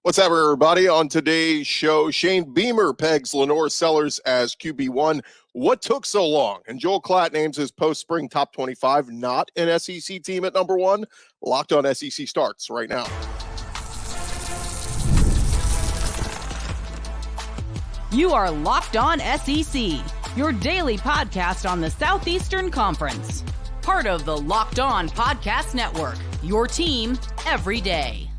What's up, everybody? On today's show, Shane Beamer pegs LaNorris Sellers as QB1. What took so long? And Joel Klatt names his post-spring top 25 not an SEC team at number one. Locked on SEC starts right now. You are Locked On SEC, your daily podcast on the Southeastern Conference. Part of the Locked On Podcast Network, your team every day.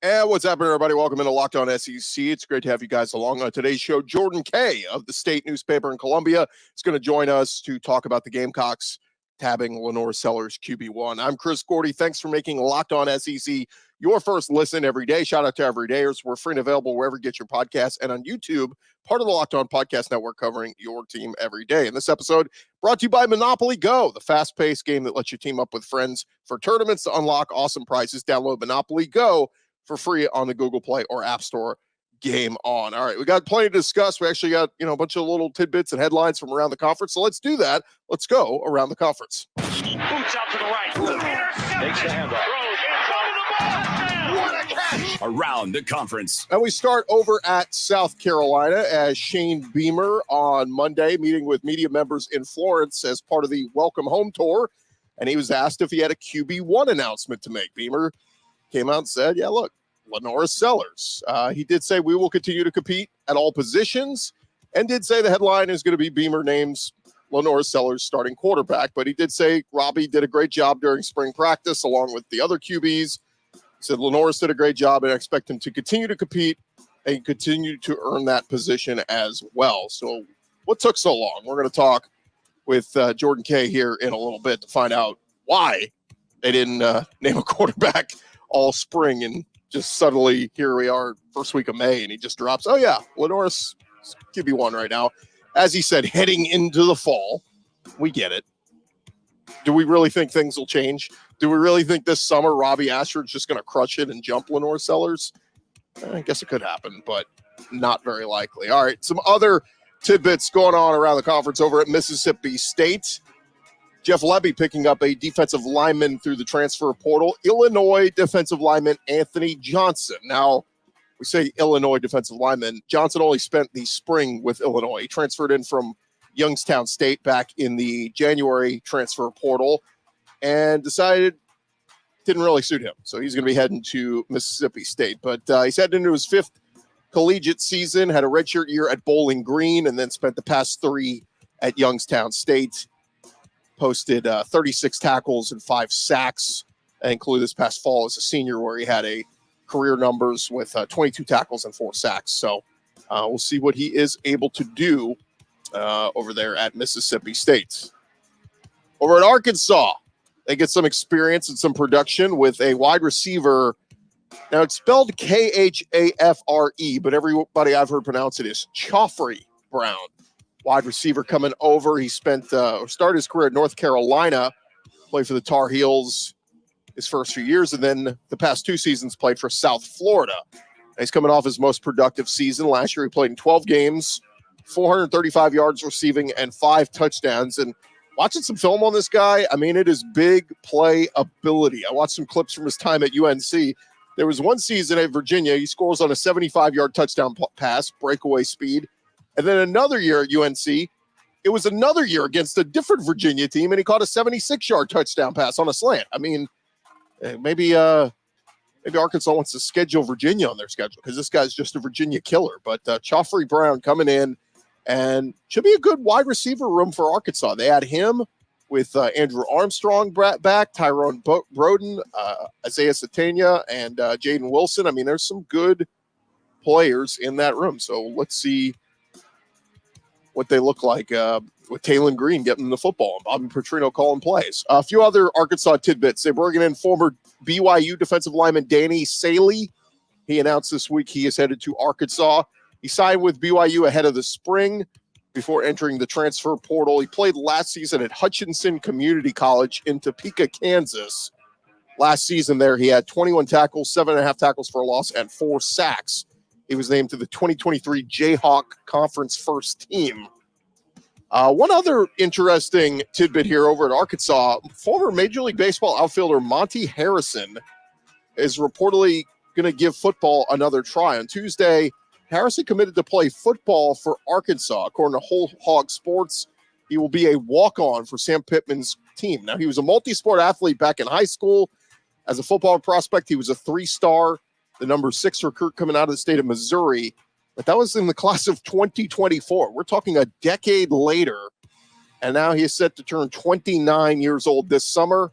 And what's happening, everybody? Welcome into Locked On SEC. It's great to have you guys along on today's show. Jordan Kaye of the State newspaper in Columbia is going to join us to talk about the Gamecocks tabbing LaNorris Sellers QB1. I'm Chris Gordy. Thanks for making Locked On SEC your first listen every day. Shout out to everydayers. We're free and available wherever you get your podcasts and on YouTube, part of the Locked On Podcast Network covering your team every day. And this episode brought to you by Monopoly Go, the fast-paced game that lets you team up with friends for tournaments to unlock awesome prizes. Download Monopoly Go for free on the Google Play or App Store. Game on. All right, we got plenty to discuss. We actually got, a bunch of little tidbits and headlines from around the conference. So let's do that. Let's go around the conference. Boots out to the right. Takes the handoff. What a catch! Around the conference. And we start over at South Carolina as Shane Beamer on Monday, meeting with media members in Florence as part of the Welcome Home Tour. And he was asked if he had a QB1 announcement to make. Beamer came out and said, yeah, look, LaNorris Sellers. He did say we will continue to compete at all positions and did say the headline is going to be Beamer names LaNorris Sellers starting quarterback. But he did say Robby did a great job during spring practice along with the other QBs. He said LaNorris did a great job and I expect him to continue to compete and continue to earn that position as well. So what took so long? We're going to talk with Jordan Kaye here in a little bit to find out why they didn't name a quarterback all spring, and just suddenly here we are first week of May and he just drops, oh yeah, LaNorris QB1 right now. As he said, heading into the fall. We get it. Do we really think things will change? Do we really think this summer Robby Ashford's just going to crush it and jump LaNorris Sellers? I guess it could happen, but not very likely. All right, some other tidbits going on around the conference over at Mississippi State. Jeff Lebby picking up a defensive lineman through the transfer portal, Illinois defensive lineman Anthony Johnson. Now, we say Illinois defensive lineman. Johnson only spent the spring with Illinois. He transferred in from Youngstown State back in the January transfer portal and decided didn't really suit him. So he's going to be heading to Mississippi State. But he's heading into his fifth collegiate season, had a redshirt year at Bowling Green, and then spent the past 3 at Youngstown State. Posted 36 tackles and 5 sacks, including this past fall as a senior where he had a career numbers with 22 tackles and 4 sacks. So we'll see what he is able to do over there at Mississippi State. Over at Arkansas, they get some experience and some production with a wide receiver. Now it's spelled Khafre, but everybody I've heard pronounce it is Khafre Brown. Wide receiver coming over. He started his career at North Carolina, played for the Tar Heels his first few years, and then the past 2 seasons played for South Florida. And he's coming off his most productive season. Last year he played in 12 games, 435 yards receiving, and 5 touchdowns. And watching some film on this guy, I mean, it is big play ability. I watched some clips from his time at UNC. There was one season at Virginia. He scores on a 75-yard touchdown pass, breakaway speed. And then another year at UNC, it was another year against a different Virginia team, and he caught a 76-yard touchdown pass on a slant. I mean, maybe Arkansas wants to schedule Virginia on their schedule because this guy's just a Virginia killer. But Khafre Brown coming in and should be a good wide receiver room for Arkansas. They had him with Andrew Armstrong back, Tyrone Broden, Isaiah Satania, and Jaden Wilson. I mean, there's some good players in that room. So let's see what they look like with Taylon Green getting the football and Bobby Petrino calling plays. A few other Arkansas tidbits. They're bringing in former BYU defensive lineman Danny Saili. He announced this week he is headed to Arkansas. He signed with BYU ahead of the spring before entering the transfer portal. He played last season at Hutchinson Community College in Topeka, Kansas. Last season there, he had 21 tackles, 7.5 tackles for a loss, and 4 sacks. He was named to the 2023 Jayhawk Conference first team. One other interesting tidbit here over at Arkansas, former Major League Baseball outfielder Monte Harrison is reportedly going to give football another try. On Tuesday, Harrison committed to play football for Arkansas. According to Whole Hog Sports, he will be a walk-on for Sam Pittman's team. Now, he was a multi-sport athlete back in high school. As a football prospect, he was a 3-star, the number 6 recruit coming out of the state of Missouri. But that was in the class of 2024. We're talking a decade later. And now he is set to turn 29 years old this summer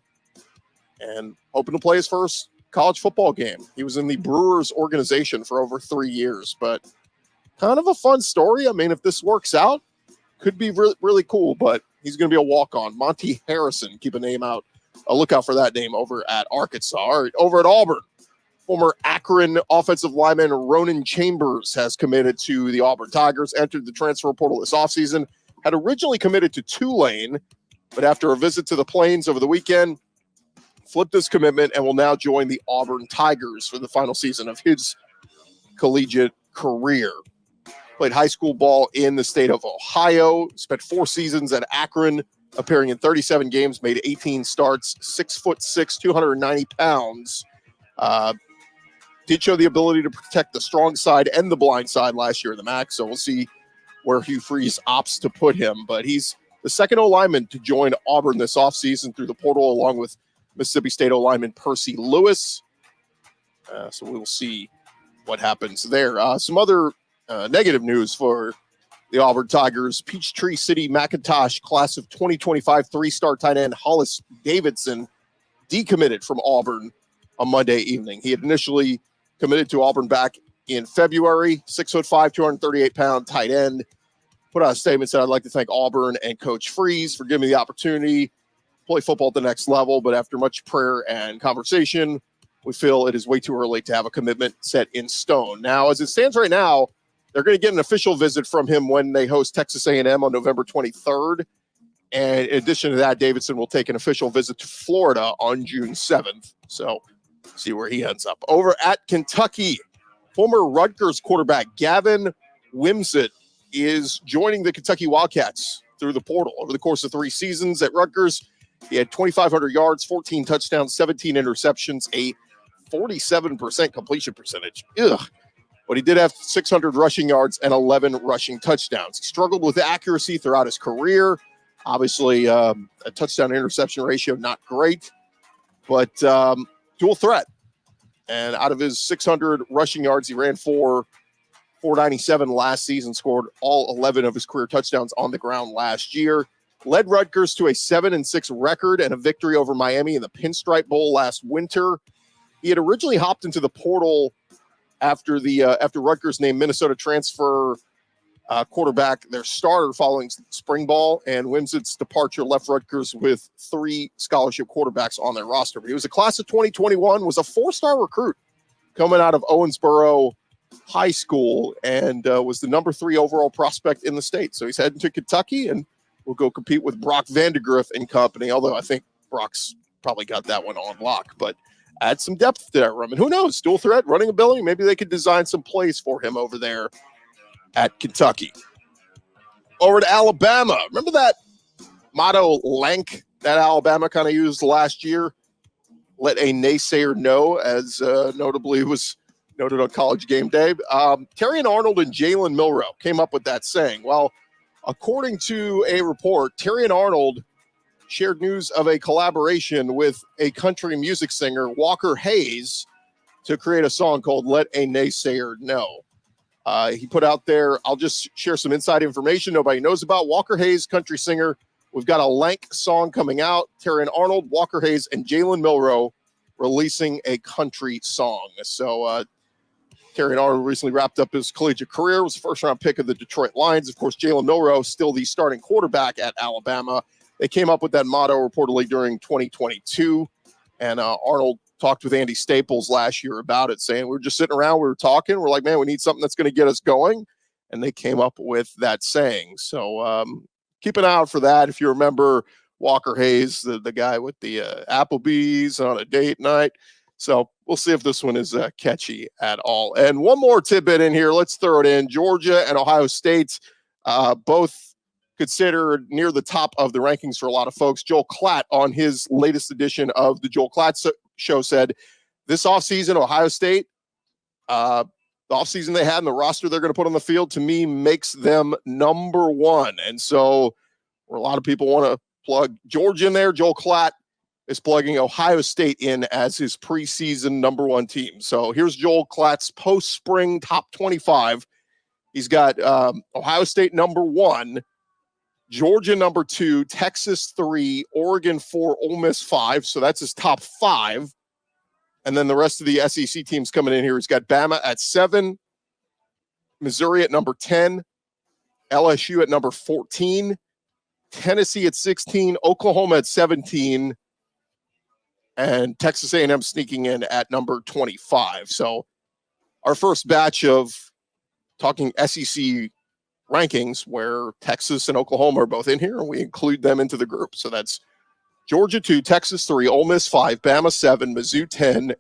and hoping to play his first college football game. He was in the Brewers organization for over 3 years, but kind of a fun story. I mean, if this works out, could be really cool, but he's going to be a walk-on. Monte Harrison, keep a lookout for that name over at Arkansas. All right, over at Auburn, former Akron offensive lineman Ronan Chambers has committed to the Auburn Tigers, entered the transfer portal this offseason, had originally committed to Tulane, but after a visit to the Plains over the weekend, flipped his commitment and will now join the Auburn Tigers for the final season of his collegiate career. Played high school ball in the state of Ohio, spent 4 seasons at Akron, appearing in 37 games, made 18 starts, 6'6", 290 pounds. Did show the ability to protect the strong side and the blind side last year in the MAC, so we'll see where Hugh Freeze opts to put him. But he's the second O-lineman to join Auburn this offseason through the portal, along with Mississippi State O-lineman Percy Lewis. So we will see what happens there. Some other negative news for the Auburn Tigers. Peachtree City McIntosh class of 2025 3-star tight end Hollis Davidson decommitted from Auburn on Monday evening. He had initially committed to Auburn back in February. 6'5", 238-pound tight end. Put out a statement, said, "I'd like to thank Auburn and Coach Freeze for giving me the opportunity to play football at the next level, but after much prayer and conversation, we feel it is way too early to have a commitment set in stone." Now, as it stands right now, they're going to get an official visit from him when they host Texas A&M on November 23rd. And in addition to that, Davidson will take an official visit to Florida on June 7th. So see where he ends up. Over at Kentucky, former Rutgers quarterback Gavin Wimsatt is joining the Kentucky Wildcats through the portal. Over the course of 3 seasons at Rutgers, he had 2,500 yards, 14 touchdowns, 17 interceptions, a 47% completion percentage. But he did have 600 rushing yards and 11 rushing touchdowns. He struggled with accuracy throughout his career. Obviously, a touchdown-interception ratio, not great, but dual threat. And out of his 600 rushing yards, he ran for 497 last season, scored all 11 of his career touchdowns on the ground last year. Led Rutgers to a 7-6 record and a victory over Miami in the Pinstripe Bowl last winter. He had originally hopped into the portal after Rutgers named Minnesota transfer quarterback their starter following spring ball, and Wimsatt's departure left Rutgers with 3 scholarship quarterbacks on their roster. But he was a class of 2021, was a 4-star recruit coming out of Owensboro High School, and was the number 3 overall prospect in the state. So he's heading to Kentucky and will go compete with Brock Vandegrift and company, although I think Brock's probably got that one on lock. But add some depth to that room. And who knows, dual threat, running ability, maybe they could design some plays for him over there at Kentucky. Over to Alabama. Remember that motto, LANK, that Alabama kind of used last year? Let a naysayer know, as notably was noted on College Game Day. Terrion Arnold and Jalen Milroe came up with that saying. Well, according to a report, Terrion Arnold shared news of a collaboration with a country music singer, Walker Hayes, to create a song called Let a Naysayer Know. He put out there, I'll just share some inside information nobody knows about. Walker Hayes, country singer. We've got a Lank song coming out. Terrion Arnold, Walker Hayes, and Jalen Milroe releasing a country song. So Terrion Arnold recently wrapped up his collegiate career, was the first-round pick of the Detroit Lions. Of course, Jalen Milroe, still the starting quarterback at Alabama. They came up with that motto reportedly during 2022, and Arnold talked with Andy Staples last year about it, saying we were just sitting around, we were talking, we're like, man, we need something that's going to get us going, and they came up with that saying. So keep an eye out for that. If you remember Walker Hayes, the guy with the Applebee's on a date night. So we'll see if this one is catchy at all. And one more tidbit in here, let's throw it in. Georgia and Ohio State, both considered near the top of the rankings for a lot of folks. Joel Klatt, on his latest edition of the Joel Klatt Show, said this offseason, Ohio State the offseason they had and the roster they're going to put on the field, to me, makes them number one. And so where a lot of people want to plug Georgia in there, Joel Klatt is plugging Ohio State in as his preseason number one team. So here's Joel Klatt's post-spring top 25. He's got Ohio State number one, Georgia number two, Texas 3, Oregon 4, Ole Miss 5. So that's his top 5. And then the rest of the SEC teams coming in here. He's got Bama at 7, Missouri at number 10, LSU at number 14, Tennessee at 16, Oklahoma at 17, and Texas A&M sneaking in at number 25. So our first batch of talking SEC rankings where Texas and Oklahoma are both in here, and we include them into the group. So that's Georgia 2, Texas 3, Ole Miss 5, Bama 7, Mizzou 10,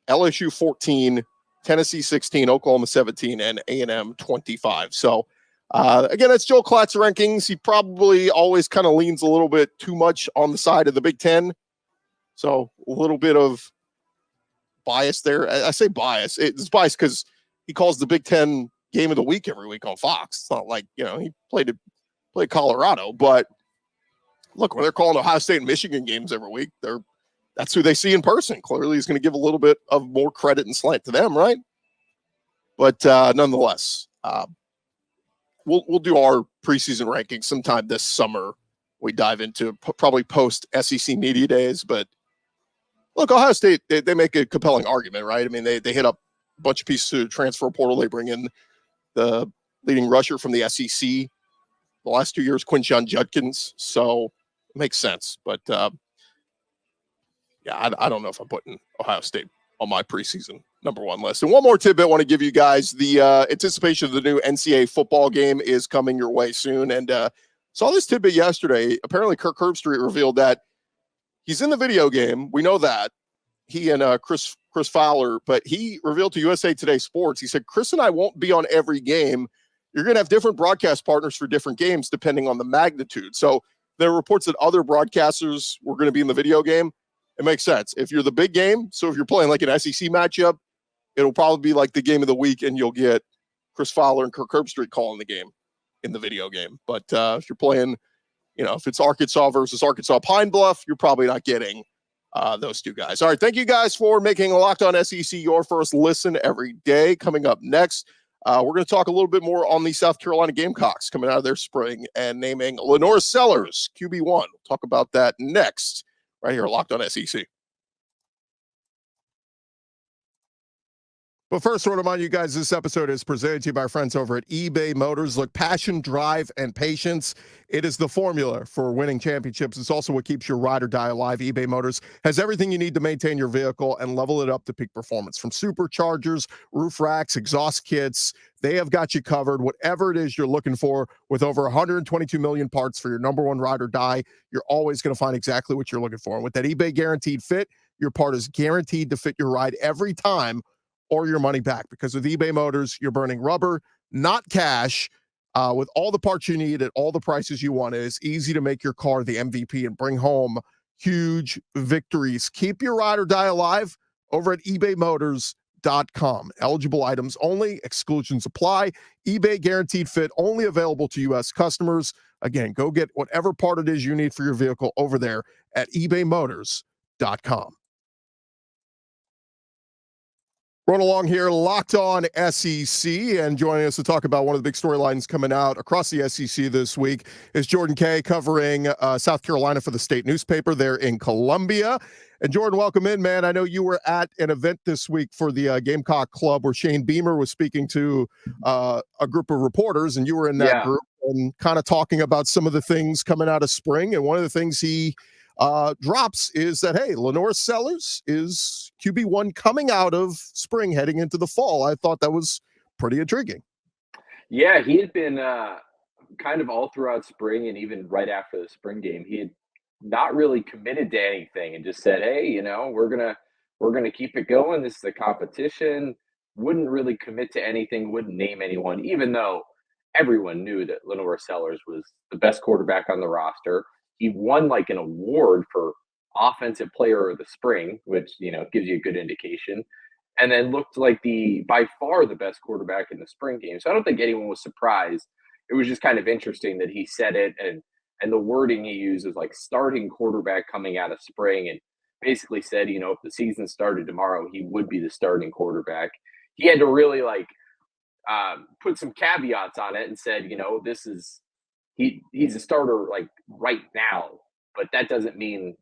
LSU 14, Tennessee 16, Oklahoma 17, and A&M 25. So, again, that's Joel Klatt's rankings. He probably always kind of leans a little bit too much on the side of the Big Ten. So a little bit of bias there. I say bias. It's bias because he calls the Big Ten game of the week every week on Fox. It's not like, he played Colorado, but look, when they're calling Ohio State and Michigan games every week, that's who they see in person. Clearly, he's going to give a little bit of more credit and slant to them, right? But nonetheless, we'll do our preseason rankings sometime this summer. We dive into probably post SEC media days, but look, Ohio State, they make a compelling argument, right? I mean, they hit up a bunch of pieces to transfer portal. They bring in the leading rusher from the SEC the last 2 years, Quinshon Judkins. So it makes sense. But I don't know if I'm putting Ohio State on my preseason number one list. And one more tidbit I want to give you guys. The anticipation of the new NCAA football game is coming your way soon. And saw this tidbit yesterday. Apparently, Kirk Herbstreit revealed that he's in the video game. We know that. He and Chris Fowler, but he revealed to USA Today Sports, he said, Chris and I won't be on every game. You're going to have different broadcast partners for different games depending on the magnitude. So there are reports that other broadcasters were going to be in the video game. It makes sense. If you're the big game, so if you're playing like an SEC matchup, it'll probably be like the game of the week, and you'll get Chris Fowler and Kirk Herbstreit calling the game in the video game. But if you're playing, if it's Arkansas versus Arkansas Pine Bluff, you're probably not getting those two guys. All right, thank you guys for making Locked On SEC your first listen every day. Coming up next, we're going to talk a little bit more on the South Carolina Gamecocks coming out of their spring and naming LaNorris Sellers QB1. We'll talk about that next, right here, Locked On SEC. But first, I want to remind you guys, this episode is presented to you by our friends over at eBay Motors. Look, passion, drive, and patience, it is the formula for winning championships. It's also what keeps your ride or die alive. eBay Motors has everything you need to maintain your vehicle and level it up to peak performance. From superchargers, roof racks, exhaust kits, they have got you covered. Whatever it is you're looking for, with over 122 million parts for your number one ride or die, you're always going to find exactly what you're looking for. And with that eBay Guaranteed Fit, your part is guaranteed to fit your ride every time, or your money back, because with eBay Motors, you're burning rubber, not cash, with all the parts you need at all the prices you want. It is easy to make your car the MVP and bring home huge victories. Keep your ride or die alive over at ebaymotors.com. Eligible items only, exclusions apply. eBay Guaranteed Fit only available to U.S. customers. Again, go get whatever part it is you need for your vehicle over there at ebaymotors.com. Run along here, Locked On SEC, and joining us to talk about one of the big storylines coming out across the SEC this week is Jordan Kaye, covering South Carolina for the state newspaper there in Columbia. And Jordan, welcome in, man. I know you were at an event this week for the Gamecock Club where Shane Beamer was speaking to a group of reporters, and you were in that group and kind of talking about some of the things coming out of spring. And one of the things he drops is that, hey, LaNorris Sellers is QB1 coming out of spring heading into the fall. I thought that was pretty intriguing. Yeah, he had been kind of all throughout spring, and even right after the spring game, he had not really committed to anything and just said, hey, we're gonna keep it going. This is a competition. Wouldn't really commit to anything, wouldn't name anyone, even though everyone knew that LaNorris Sellers was the best quarterback on the roster. He won like an award for offensive player of the spring, which, gives you a good indication. and then looked like by far the best quarterback in the spring game. So I don't think anyone was surprised. It was just kind of interesting that he said it, and the wording he used is like starting quarterback coming out of spring, and basically said, if the season started tomorrow, he would be the starting quarterback. He had to really put some caveats on it and said, he's a starter like right now, but that doesn't mean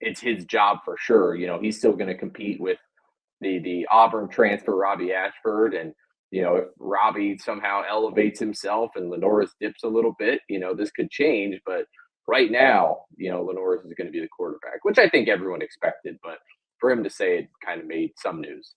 it's his job for sure. He's still going to compete with the Auburn transfer, Robby Ashford. And, if Robby somehow elevates himself and LaNorris dips a little bit, this could change. But right now, LaNorris is going to be the quarterback, which I think everyone expected. But for him to say it kind of made some news.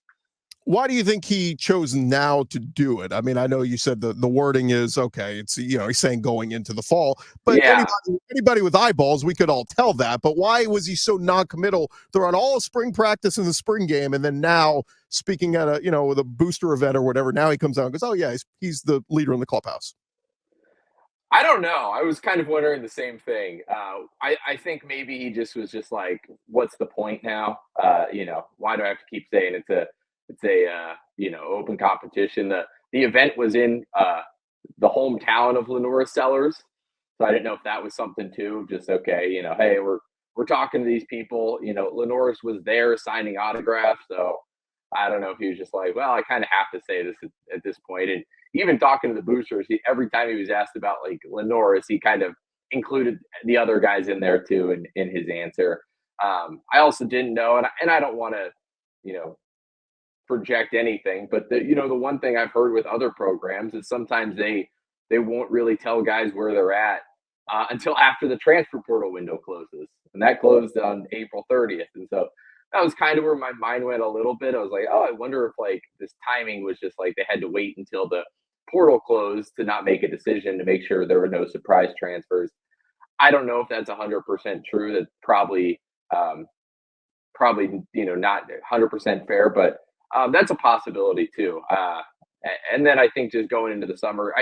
Why do you think he chose now to do it? I mean, I know you said the wording is okay. It's, he's saying going into the fall, but yeah. anybody with eyeballs, we could all tell that. But why was he so non-committal throughout all of spring practice in the spring game, and then now speaking at the booster event or whatever? Now he comes out and goes, "Oh yeah, he's the leader in the clubhouse." I don't know. I was kind of wondering the same thing. I think maybe he was just like, "What's the point now? Why do I have to keep saying it's a open competition?" The event was in the hometown of LaNorris Sellers, so I didn't know if that was something too. Just okay, hey, we're talking to these people. LaNorris was there signing autographs, so I don't know if he was just like, well, I kind of have to say this at this point. And even talking to the boosters, every time he was asked about like LaNorris, he kind of included the other guys in there too in his answer. I also didn't know, and I don't want to, project anything, but the one thing I've heard with other programs is sometimes they won't really tell guys where they're at until after the transfer portal window closes, and that closed on April 30th. And so that was kind of where my mind went a little bit. I was like, oh, I wonder if like this timing was just like they had to wait until the portal closed to not make a decision to make sure there were no surprise transfers. I don't know if that's 100% true. That's probably not 100% fair, but that's a possibility too. And then I think just going into the summer,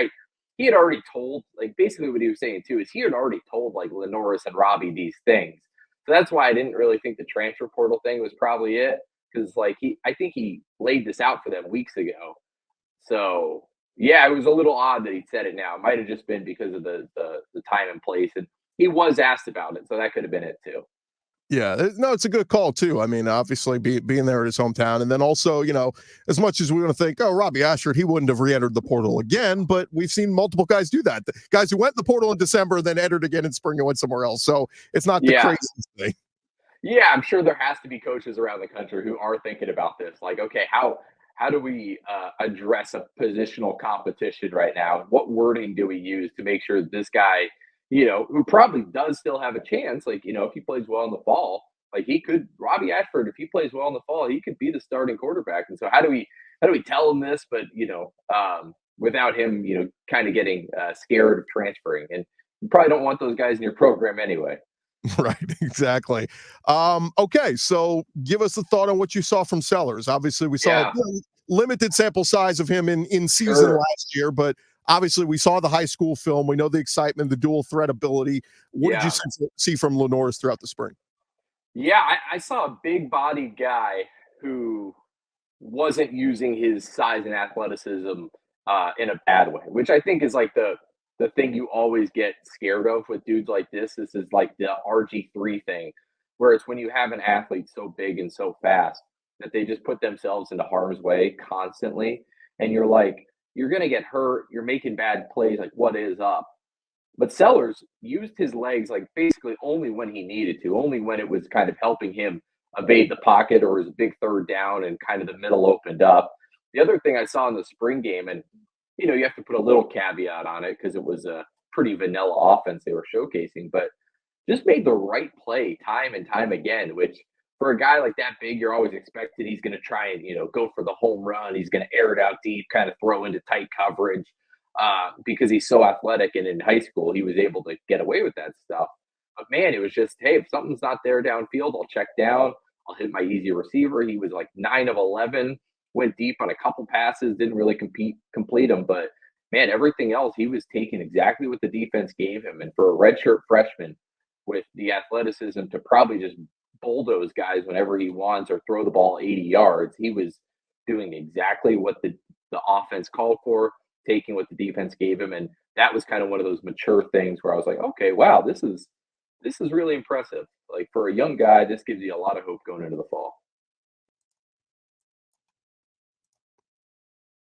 he had already told, like, basically what he was saying too is he had already told like LaNorris and Robby these things. So that's why I didn't really think the transfer portal thing was probably it, because like I think he laid this out for them weeks ago. So yeah, it was a little odd that he said it now. It might have just been because of the time and place, and he was asked about it, so that could have been it too. Yeah, no, it's a good call too. I mean, obviously being there at his hometown, and then also, as much as we want to think, oh, Robby Ashford, he wouldn't have re-entered the portal again, but we've seen multiple guys do that. The guys who went in the portal in December, then entered again in spring and went somewhere else. So it's not the craziest thing. Yeah, I'm sure there has to be coaches around the country who are thinking about this. Like, okay, how do we address a positional competition right now? What wording do we use to make sure this guy, who probably does still have a chance, like, if he plays well in the fall, like Robby Ashford, if he plays well in the fall, he could be the starting quarterback. And so how do we tell him this, but, without him, kind of getting scared of transferring? And you probably don't want those guys in your program anyway. Right, exactly. Okay, so give us a thought on what you saw from Sellers. Obviously, we saw limited sample size of him in season last year, but obviously we saw the high school film. We know the excitement, the dual threat ability. What did you see from LaNorris throughout the spring? Yeah, I saw a big-bodied guy who wasn't using his size and athleticism in a bad way, which I think is like the thing you always get scared of with dudes like this. This is like the RG3 thing, where it's when you have an athlete so big and so fast that they just put themselves into harm's way constantly. And you're like, you're going to get hurt. You're making bad plays. Like, what is up? But Sellers used his legs like basically only when he needed to, only when it was kind of helping him evade the pocket or his big third down and kind of the middle opened up. The other thing I saw in the spring game, and you have to put a little caveat on it because it was a pretty vanilla offense they were showcasing, but just made the right play time and time again, which for a guy like that big, you're always expected he's going to try and, go for the home run. He's going to air it out deep, kind of throw into tight coverage because he's so athletic. And in high school, he was able to get away with that stuff. But man, it was just, hey, if something's not there downfield, I'll check down. I'll hit my easy receiver. He was like 9 of 11. Went deep on a couple passes, didn't really complete them, but man, everything else he was taking exactly what the defense gave him. And for a redshirt freshman with the athleticism to probably just bulldoze guys whenever he wants or throw the ball 80 yards, he was doing exactly what the offense called for, taking what the defense gave him. And that was kind of one of those mature things where I was like, okay, wow, this is really impressive. Like, for a young guy, this gives you a lot of hope going into the fall.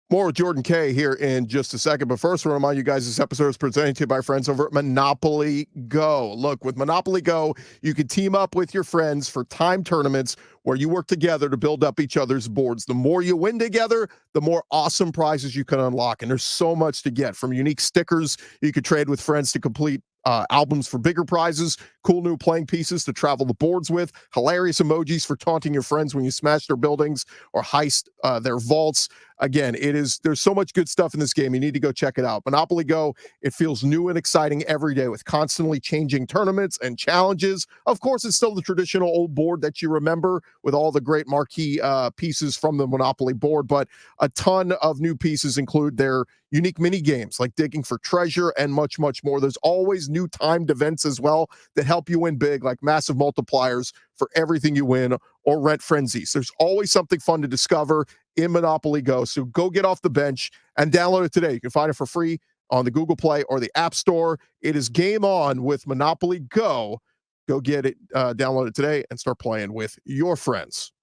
More with Jordan Kaye here in just a second. But first, I want to remind you guys this episode is presented to you by friends over at Monopoly Go. Look, with Monopoly Go, you can team up with your friends for time tournaments where you work together to build up each other's boards. The more you win together, the more awesome prizes you can unlock. And there's so much to get, from unique stickers you could trade with friends to complete albums for bigger prizes, cool new playing pieces to travel the boards with, hilarious emojis for taunting your friends when you smash their buildings or heist their vaults. Again, there's so much good stuff in this game. You need to go check it out. Monopoly Go, it feels new and exciting every day with constantly changing tournaments and challenges. Of course, it's still the traditional old board that you remember with all the great marquee pieces from the Monopoly board, but a ton of new pieces include their unique mini games like digging for treasure and much, much more. There's always new timed events as well that help you win big, like massive multipliers for everything you win, or rent frenzies. There's always something fun to discover in Monopoly Go. So go get off the bench and download it today. You can find it for free on the Google Play or the App Store. It is game on with Monopoly Go. Go get it, download it today, and start playing with your friends.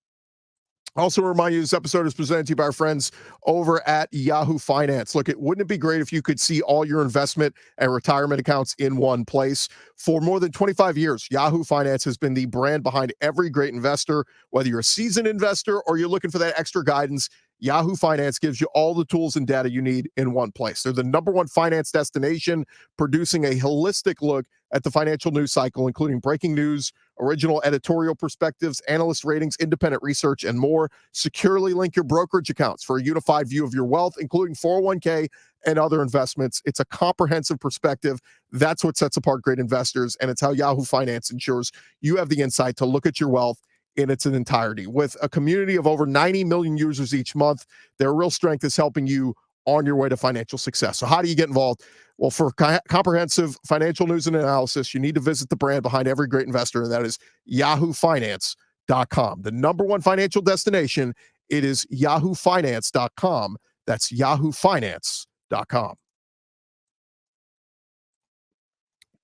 Also, remind you, this episode is presented to you by our friends over at Yahoo Finance. Look, wouldn't it be great if you could see all your investment and retirement accounts in one place? For more than 25 years, Yahoo Finance has been the brand behind every great investor. Whether you're a seasoned investor or you're looking for that extra guidance, Yahoo Finance gives you all the tools and data you need in one place. They're the #1 finance destination, producing a holistic look at the financial news cycle, including breaking news, original editorial perspectives, analyst ratings, independent research, and more. Securely link your brokerage accounts for a unified view of your wealth, including 401k and other investments. It's a comprehensive perspective. That's what sets apart great investors, and it's how Yahoo Finance ensures you have the insight to look at your wealth in its entirety. With a community of over 90 million users each month, their real strength is helping you on your way to financial success. So how do you get involved? Well, for comprehensive financial news and analysis, you need to visit the brand behind every great investor, and that is yahoofinance.com. The #1 financial destination, it is yahoofinance.com. That's yahoofinance.com.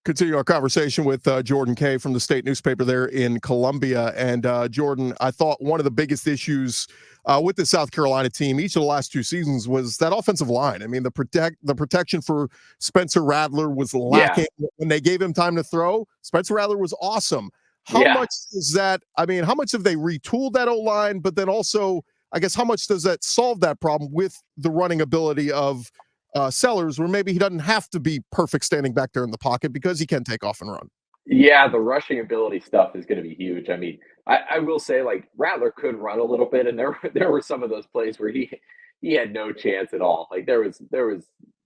Continue our conversation with Jordan Kaye from the state newspaper there in Columbia. And Jordan, I thought one of the biggest issues with the South Carolina team each of the last 2 seasons was that offensive line. I mean, the protection for Spencer Rattler was lacking. When they gave him time to throw, Spencer Rattler was awesome. How much is that? I mean, how much have they retooled that O-line? But then also, I guess, how much does that solve that problem with the running ability of Sellers, where maybe he doesn't have to be perfect standing back there in the pocket because he can take off and run? Yeah, the rushing ability stuff is going to be huge. I mean, I will say, like, Rattler could run a little bit, and there were some of those plays where he had no chance at all. Like, there was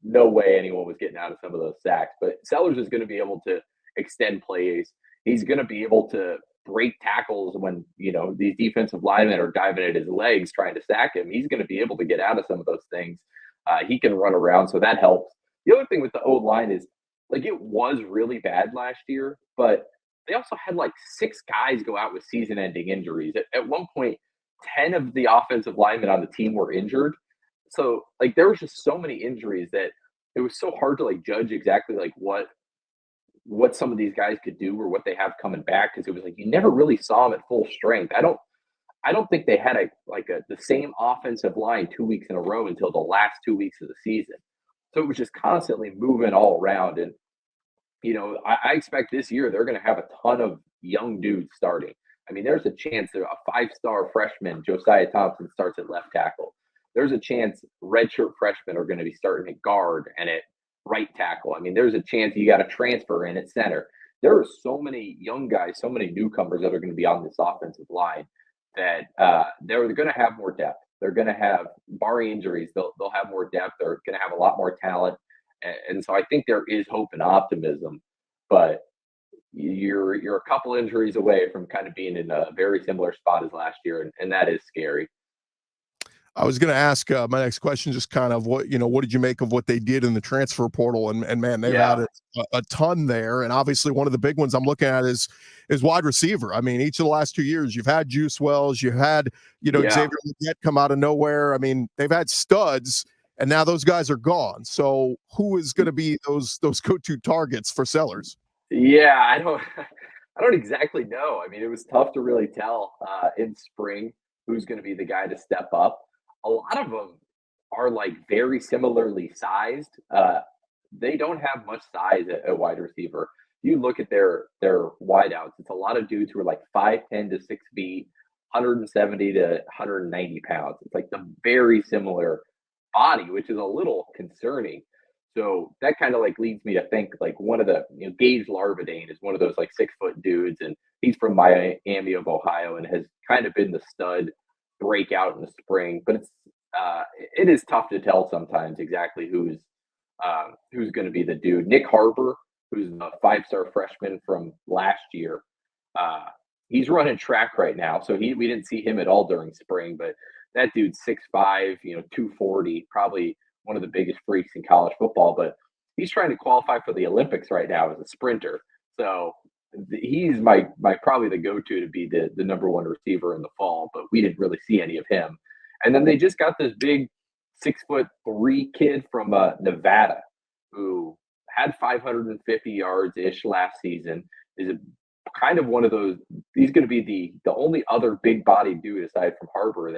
no way anyone was getting out of some of those sacks. But Sellers is going to be able to extend plays. He's going to be able to break tackles when, these defensive linemen are diving at his legs trying to sack him. He's going to be able to get out of some of those things. He can run around, so that helps. The other thing with the O-line is, like, it was really bad last year, but they also had, like, 6 guys go out with season-ending injuries. At one point, 10 of the offensive linemen on the team were injured. So, like, there was just so many injuries that it was so hard to, like, judge exactly, like, what some of these guys could do or what they have coming back, because it was like you never really saw them at full strength. I don't think they had the same offensive line 2 weeks in a row until the last 2 weeks of the season. So it was just constantly moving all around. And, I expect this year they're going to have a ton of young dudes starting. I mean, there's a chance that a 5-star freshman, Josiah Thompson, starts at left tackle. There's a chance redshirt freshmen are going to be starting at guard and at right tackle. I mean, there's a chance you got to transfer in at center. There are so many young guys, so many newcomers that are going to be on this offensive line that they're going to have more depth. They're going to have, barring injuries, they'll have more depth. They're going to have a lot more talent. And so I think there is hope and optimism, but you're a couple injuries away from kind of being in a very similar spot as last year, and that is scary. I was going to ask my next question, just kind of what did you make of what they did in the transfer portal? And man, they've Yeah. had a ton there. And obviously, one of the big ones I'm looking at is wide receiver. I mean, each of the last 2 years, you've had Juice Wells, you had Xavier Legette come out of nowhere. I mean, they've had studs, and now those guys are gone. So who is going to be those go-to targets for Sellers? Yeah, I don't exactly know. I mean, it was tough to really tell in spring who's going to be the guy to step up. A lot of them are like very similarly sized. They don't have much size at wide receiver. You look at their wideouts, it's a lot of dudes who are like 5'10" to 6 feet, 170 to 190 pounds. It's like the very similar body, which is a little concerning. So that kind of like leads me to think like one of the Gage Larvadane is one of those like 6-foot dudes, and he's from Miami of Ohio and has kind of been the stud breakout in the spring. But it is tough to tell sometimes exactly who's going to be the dude. Nick Harbor, who's a 5-star freshman from last year, he's running track right now, so we didn't see him at all during spring, but that dude's 6'5", 240, probably one of the biggest freaks in college football, but he's trying to qualify for the Olympics right now as a sprinter. So he's my probably the go-to to be the number one receiver in the fall, but we didn't really see any of him. And then they just got this big 6'3" kid from Nevada who had 550 yards-ish last season, is kind of one of those. He's going to be the only other big-bodied dude aside from Harbor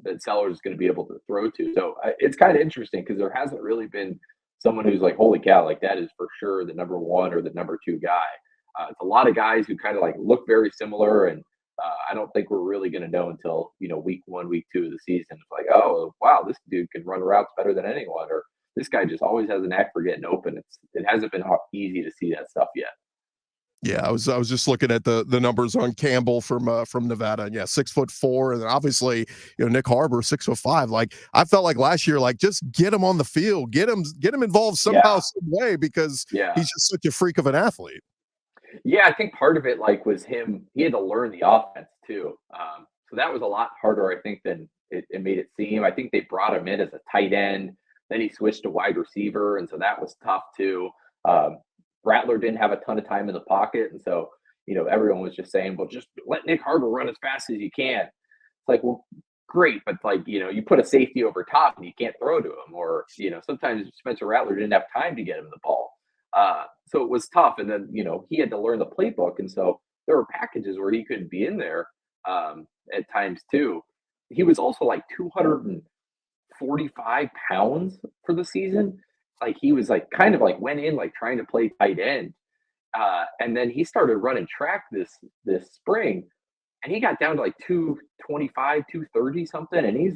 that Sellers is going to be able to throw to. So it's kind of interesting because there hasn't really been someone who's like, holy cow, like that is for sure the number one or the number two guy. It's a lot of guys who kind of like look very similar, and I don't think we're really going to know until week 1, week 2 of the season. It's like, oh wow, this dude can run routes better than anyone, or this guy just always has a knack for getting open. It hasn't been easy to see that stuff yet. Yeah, I was just looking at the numbers on Campbell from Nevada, and yeah, 6'4", and then obviously Nick Harbor 6'5". Like I felt like last year, like just get him on the field, get him involved somehow, some way, because he's just such a freak of an athlete. Yeah, I think part of it was him. He had to learn the offense too, so that was a lot harder, I think, than it made it seem. I think they brought him in as a tight end, then he switched to wide receiver, and so that was tough too. Rattler didn't have a ton of time in the pocket, and so everyone was just saying, well, just let Nick Harbor run as fast as you can. It's like, well, great, but you put a safety over top and you can't throw to him, or sometimes Spencer Rattler didn't have time to get him the ball, so it was tough. And then he had to learn the playbook, and so there were packages where he couldn't be in there at times too. He was also like 245 pounds for the season. Like he was like kind of like went in like trying to play tight end, and then he started running track this spring, and he got down to like 225, 230 something, and he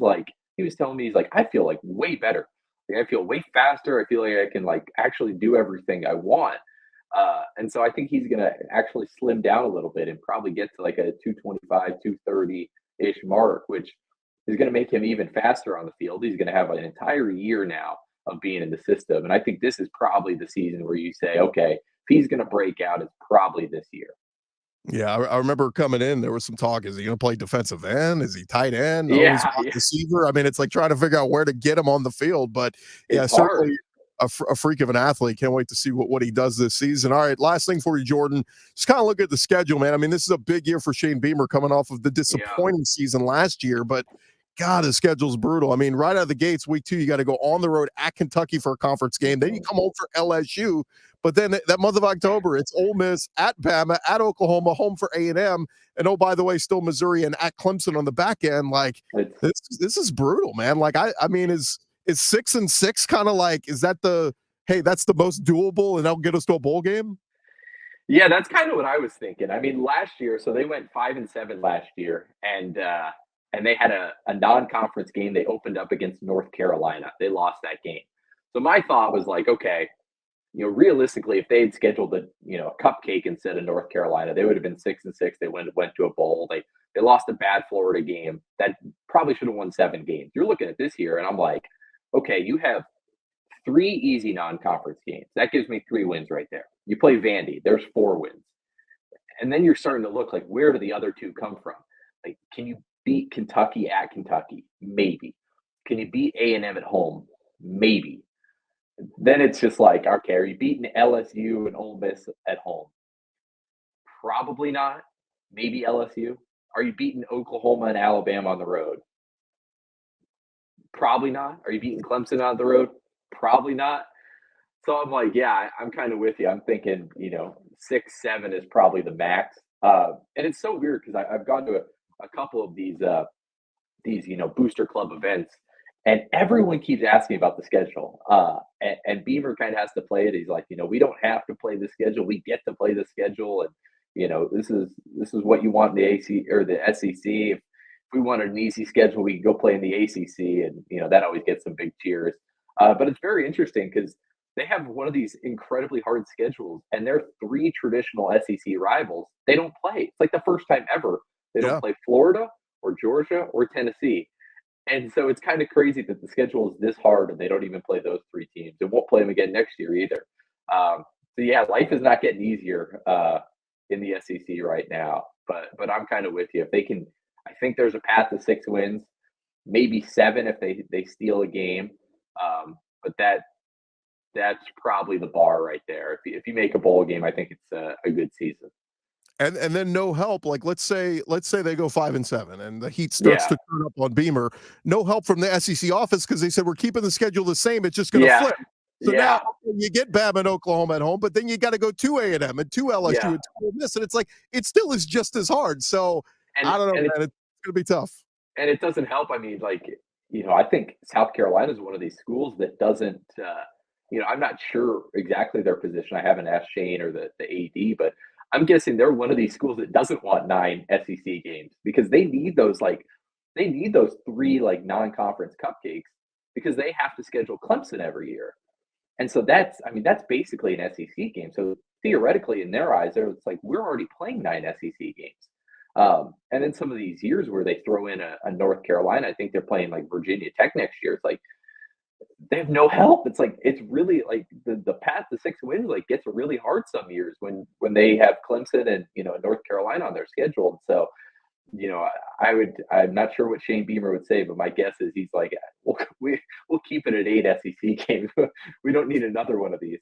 was telling me, he's like, I feel like way better. Like, I feel way faster. I feel like I can like actually do everything I want, and so I think he's gonna actually slim down a little bit and probably get to like a 225, 230-ish mark, which is going to make him even faster on the field. He's going to have an entire year now of being in the system. And I think this is probably the season where you say, okay, if he's going to break out, it's probably this year. Yeah, I remember coming in, there was some talk. Is he going to play defensive end? Is he tight end? Yeah, receiver. I mean, it's like trying to figure out where to get him on the field. But yeah, it's certainly a freak of an athlete. Can't wait to see what he does this season. All right, last thing for you, Jordan. Just kind of look at the schedule, man. I mean, this is a big year for Shane Beamer coming off of the disappointing season last year, but God, his schedule's brutal. I mean, right out of the gates, week 2, you got to go on the road at Kentucky for a conference game. Then you come home for LSU. But then that month of October, it's Ole Miss, at Bama, at Oklahoma, home for A&M, and oh, by the way, still Missouri and at Clemson on the back end. Like this is brutal, man. Like I mean, is 6-6 kind of like, is that that's the most doable and that'll get us to a bowl game? Yeah, that's kind of what I was thinking. I mean, last year, so they went 5-7 last year, and they had a non-conference game. They opened up against North Carolina. They lost that game. So my thought was like, okay, realistically, if they had scheduled a cupcake instead of North Carolina, they would have been 6-6. They went to a bowl. They lost a bad Florida game that probably should have won 7 games. You're looking at this year, and I'm like, okay, you have 3 easy non-conference games. That gives me 3 wins right there. You play Vandy, there's 4 wins. And then you're starting to look like, where do the other 2 come from? Like, can you beat Kentucky at Kentucky? Maybe. Can you beat A&M at home? Maybe. Then it's just like, okay, are you beating LSU and Ole Miss at home? Probably not. Maybe LSU. Are you beating Oklahoma and Alabama on the road? Probably not. Are you beating Clemson on the road? Probably not. So I'm like, yeah, I'm kind of with you. I'm thinking, 6, 7 is probably the max. And it's so weird because I've gone to a couple of these booster club events, and everyone keeps asking about the schedule. And Beamer kind of has to play it. He's like, we don't have to play the schedule. We get to play the schedule. And, this is what you want in the AC or the SEC. If we wanted an easy schedule, we could go play in the ACC. And, that always gets some big cheers. But it's very interesting because they have one of these incredibly hard schedules, and their 3 traditional SEC rivals, they don't play. It's like the first time ever. They don't play Florida or Georgia or Tennessee. And so it's kind of crazy that the schedule is this hard and they don't even play those 3 teams and won't play them again next year either. So yeah, life is not getting easier in the SEC right now, but I'm kind of with you. If they can, I think there's a path to 6 wins, maybe 7 if they steal a game. But that's probably the bar right there. If you make a bowl game, I think it's a good season. And then no help. Like let's say they go 5-7 and the heat starts to turn up on Beamer. No help from the SEC office because they said we're keeping the schedule the same. It's just going to flip. So now you get Bama and Oklahoma at home, but then you got to go to A&M and to LSU and to Ole Miss, and it's like it still is just as hard. So I don't know, man. It's going to be tough. And it doesn't help. I mean, I think South Carolina is one of these schools that doesn't. I'm not sure exactly their position. I haven't asked Shane or the AD, but I'm guessing they're one of these schools that doesn't want 9 SEC games because they need those 3 non-conference cupcakes because they have to schedule Clemson every year. And so that's basically an SEC game. So theoretically in their eyes, it's like, we're already playing 9 SEC games. And then some of these years where they throw in a North Carolina, I think they're playing like Virginia Tech next year. It's like, they have no help. It's like, it's really like the path to 6 wins gets really hard some years when they have Clemson and North Carolina on their schedule. So I'm not sure what Shane Beamer would say, but my guess is he's like, we'll keep it at 8 SEC games. We don't need another one of these.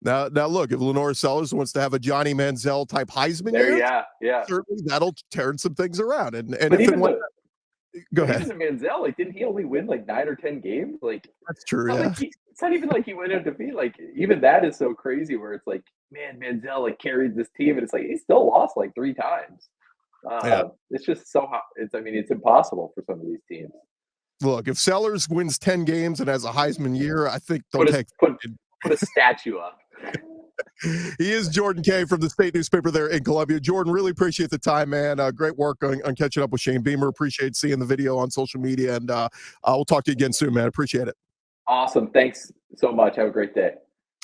Now look, if LaNorris Sellers wants to have a Johnny Manziel type Heisman year, certainly that'll turn some things around. And go ahead. Even Manziel, didn't he only win 9 or 10 games? That's true. It's not even like he went undefeated. Even that is so crazy. Where it's like, man, Manziel carried this team, and it's like he still lost 3 times. It's just so hot. It's impossible for some of these teams. Look, if Sellers wins 10 games and has a Heisman year, I think they'll put a statue up. He is Jordan Kaye from the State newspaper there in Columbia. Jordan, really appreciate the time, man. Great work on catching up with Shane Beamer. Appreciate seeing the video on social media, and we'll talk to you again soon, man. Appreciate it. Awesome. Thanks so much. Have a great day.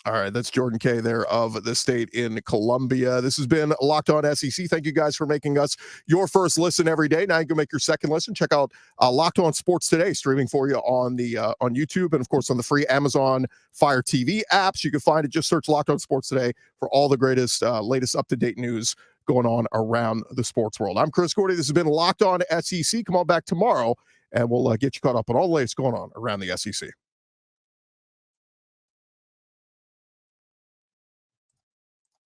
All right, that's Jordan Kaye there of the State in Columbia. This has been Locked On SEC. Thank you guys for making us your first listen every day. Now you can make your second listen. Check out Locked On Sports Today, streaming for you on YouTube and, of course, on the free Amazon Fire TV apps. You can find it. Just search Locked On Sports Today for all the greatest, latest up-to-date news going on around the sports world. I'm Chris Gordy. This has been Locked On SEC. Come on back tomorrow, and we'll get you caught up on all the latest going on around the SEC.